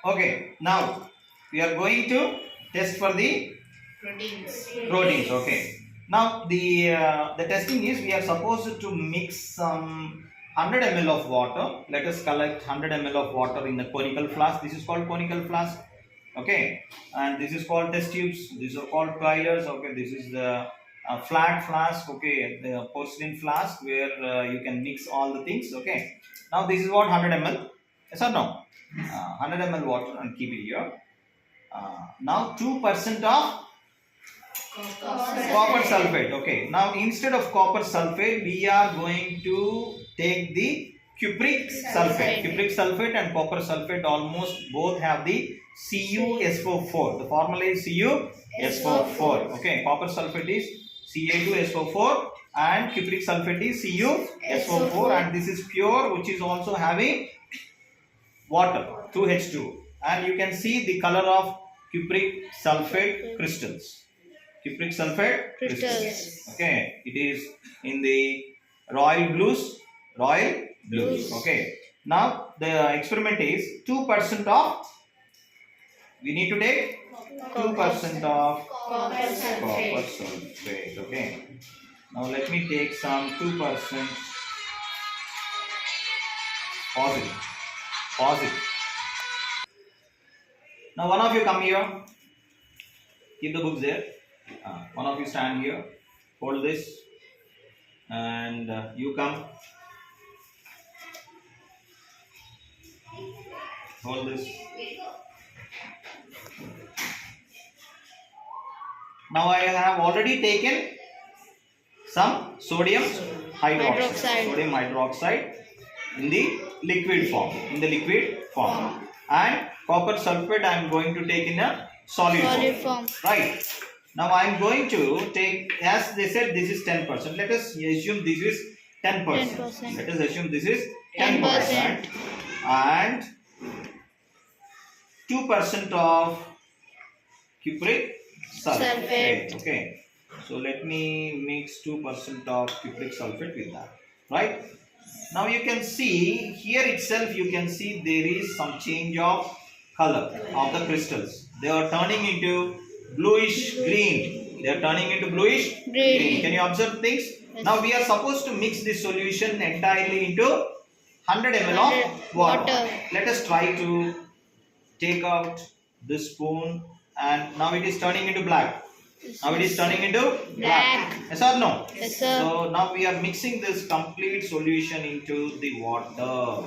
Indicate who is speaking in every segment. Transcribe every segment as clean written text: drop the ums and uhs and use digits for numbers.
Speaker 1: Okay, now we are going to test for the proteins. Okay. Now the testing is we are supposed to mix some 100 ml of water. Let us collect 100 ml of water in the conical flask. This is called conical flask. Okay, and this is called test tubes. These are called pilers. Okay, this is the flat flask. Okay, the porcelain flask where you can mix all the things. Okay. Now this is what 100 ml. Yes or no? 100 ml water and keep it here. Now 2% of copper sulfate. Okay. Now instead of copper sulfate, we are going to take the cupric sulfate. Cupric sulfate and copper sulfate almost both have the CuSO4. The formula is CuSO4. Okay. Copper sulfate is Ca2SO4 and cupric sulfate is CuSO4, and this is pure, which is also having water 2H2, and you can see the color of cupric sulfate crystals. Cupric sulfate crystals. Okay, it is in the royal blues. Okay. Now the experiment is 2% of. We need to take 2% of copper sulfate. Okay. Now let me take some 2% positive. Now one of you come here. Keep the books there. One of you stand here. Hold this. And you come. Hold this. Now I have already taken some sodium hydroxide in the liquid form. And copper sulfate I am going to take in a solid form. Right. Now I am going to take, as they said, this is 10%. Let us assume this is 10%. Let us assume this is 10%. And 2% of cupric sulfate. Okay. So let me mix 2% of cupric sulfate with that. Right. Now you can see here itself, you can see there is some change of color of the crystals. They are turning into bluish green. Can you observe things? Yes. Now we are supposed to mix this solution entirely into 100 ml of water. Let us try to take out this spoon, and now it is turning into black. Yes or no?
Speaker 2: Yes, sir.
Speaker 1: So now we are mixing this complete solution into the water.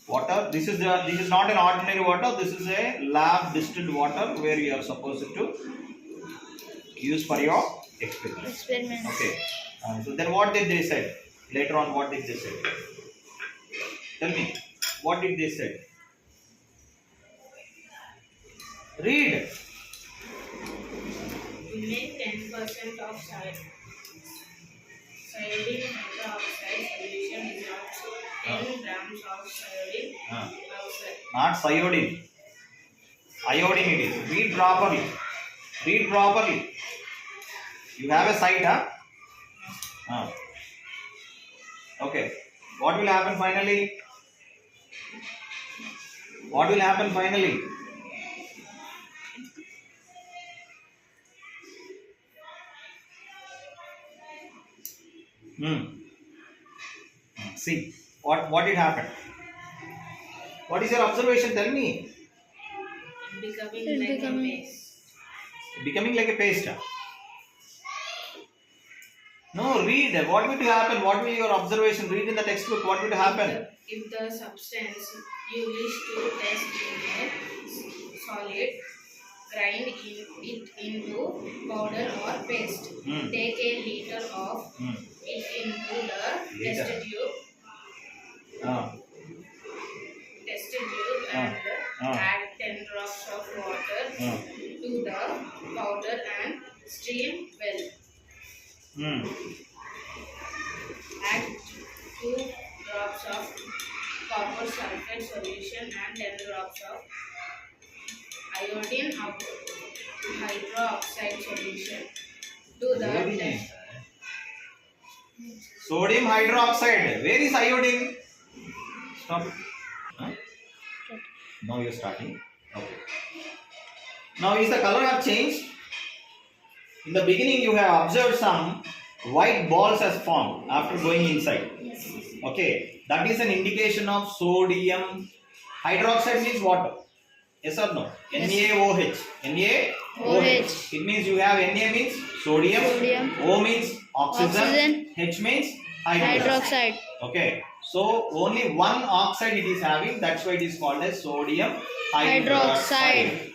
Speaker 1: Water. This is not an ordinary water. This is a lab distilled water where you are supposed to use for your experiments. Okay. So then what did they say? Later on, what did they say? Tell me. What did they say? Read.
Speaker 3: We make 10% of iodine hydroxide solution is not 10 grams of iodine oxide.
Speaker 1: Not iodine. Iodine it is. Read properly. You have a sight, huh? Okay. What will happen finally? See, what did happen? What is your observation? Tell me. Becoming like a paste. No, read. What will happen? What will your observation? Read in the textbook. What will happen?
Speaker 3: If the substance you wish to test in a solid, grind it into powder or paste. Take a liter of it into the test tube. And add 10 drops of water to the powder and steam well. Add 2 drops of copper sulfate solution and 10 drops of iodine hydroxide solution. Do the test.
Speaker 1: Sodium hydroxide. Where is iodine? Stop. Huh? Now you are starting. Okay. Now is the color have changed? In the beginning you have observed some white balls has formed after going inside. Okay. That is an indication of sodium hydroxide means water. Yes or no? NaOH. NaOH. It means you have Na means sodium. O means oxygen. H means hydroxide. Okay. So only one oxide it is having. That's why it is called as sodium hydroxide.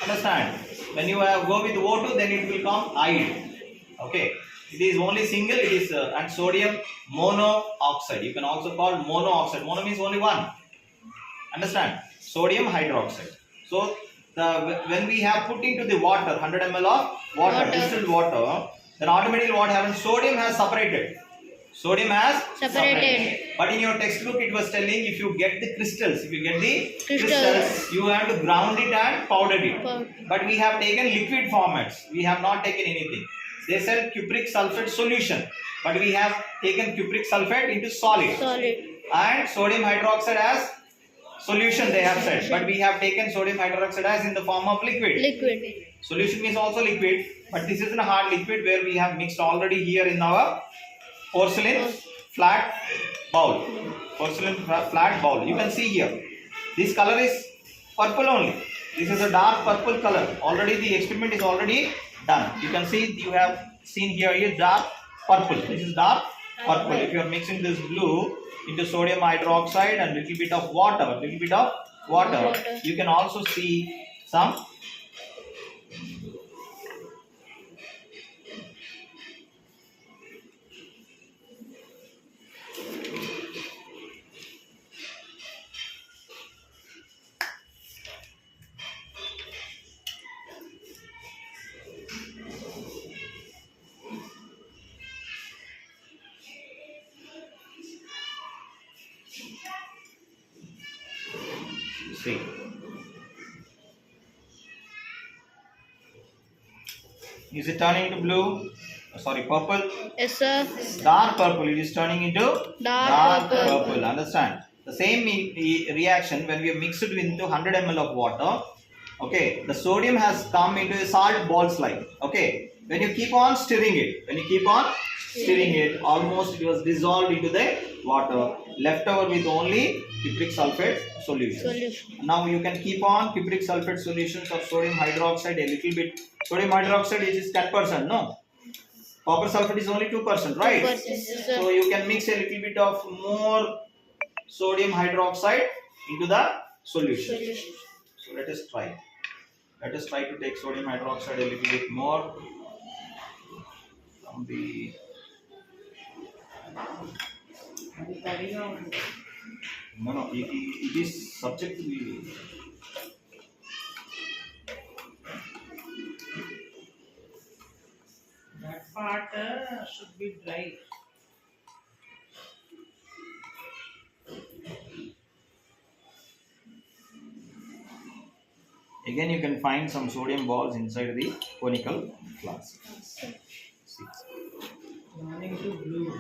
Speaker 1: Understand? When you go with O2, then it will come ide. Okay. It is only single. It is and sodium monoxide. You can also call monooxide. Mono means only one. Understand? Sodium hydroxide. So when we have put into the water 100 ml of water, distilled water, then automatically what happens? Sodium has separated. Sodium has separated. But in your textbook it was telling if you get the crystals, you have to ground it and powder it. But we have taken liquid formats. We have not taken anything. They sell cupric sulfate solution, but we have taken cupric sulfate into solid. And sodium hydroxide as solution they have said, but we have taken sodium hydroxide as in the form of liquid. Solution means also liquid, but this is a hard liquid where we have mixed already here in our porcelain flat bowl. You can see here. This color is purple only. This is a dark purple color. Already the experiment is already done. You can see you have seen here is dark purple. This is dark purple. If you are mixing this blue into sodium hydroxide and little bit of water, you can also see some see. Is it turning into blue? Sorry, purple?
Speaker 2: Yes, sir.
Speaker 1: Dark purple. It is turning into dark purple. Understand? The same reaction when we mix it into 100 ml of water. Okay, the sodium has come into a salt balls like. Okay, when you keep on stirring it, almost it was dissolved into the water, left over with only cupric sulfate solution. Now you can keep on cupric sulfate solutions of sodium hydroxide a little bit. Sodium hydroxide is 10%, no? Copper sulfate is only 2%, right?
Speaker 2: 2%,
Speaker 1: so you can mix a little bit of more sodium hydroxide into the solution. So let us try. Let us try to take sodium hydroxide a little bit more from the no, it is subject to the
Speaker 4: that part should be dry.
Speaker 1: Again, you can find some sodium balls inside the conical flask. See.
Speaker 4: Turning to blue.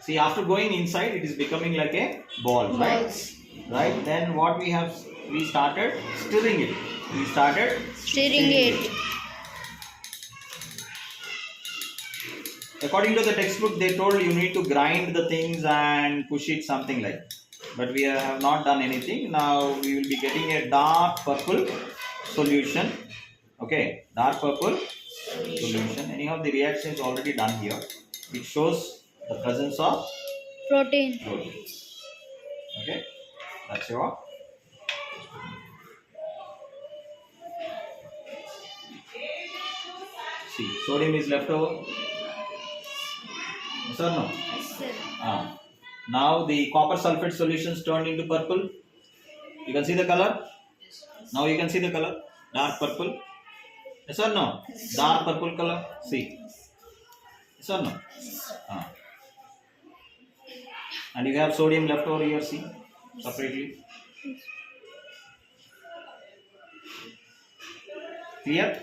Speaker 1: See, after going inside, it is becoming like a ball, right? Right. Then what we have, we started stirring it. According to the textbook, they told you need to grind the things and push it something like. But we have not done anything. Now we will be getting a dark purple solution. Okay, dark purple solution. Anyhow, the reaction is already done here. It shows the presence of
Speaker 2: protein.
Speaker 1: Okay, that's your. See, sodium is left over. Yes or no?
Speaker 2: Yes, sir.
Speaker 1: Now the copper sulfate solutions turned into purple. You can see the color. Now you can see the color, dark purple. Yes or no? Dark purple color. See. Yes or no? Ah. And you have sodium left over here. See separately. Clear?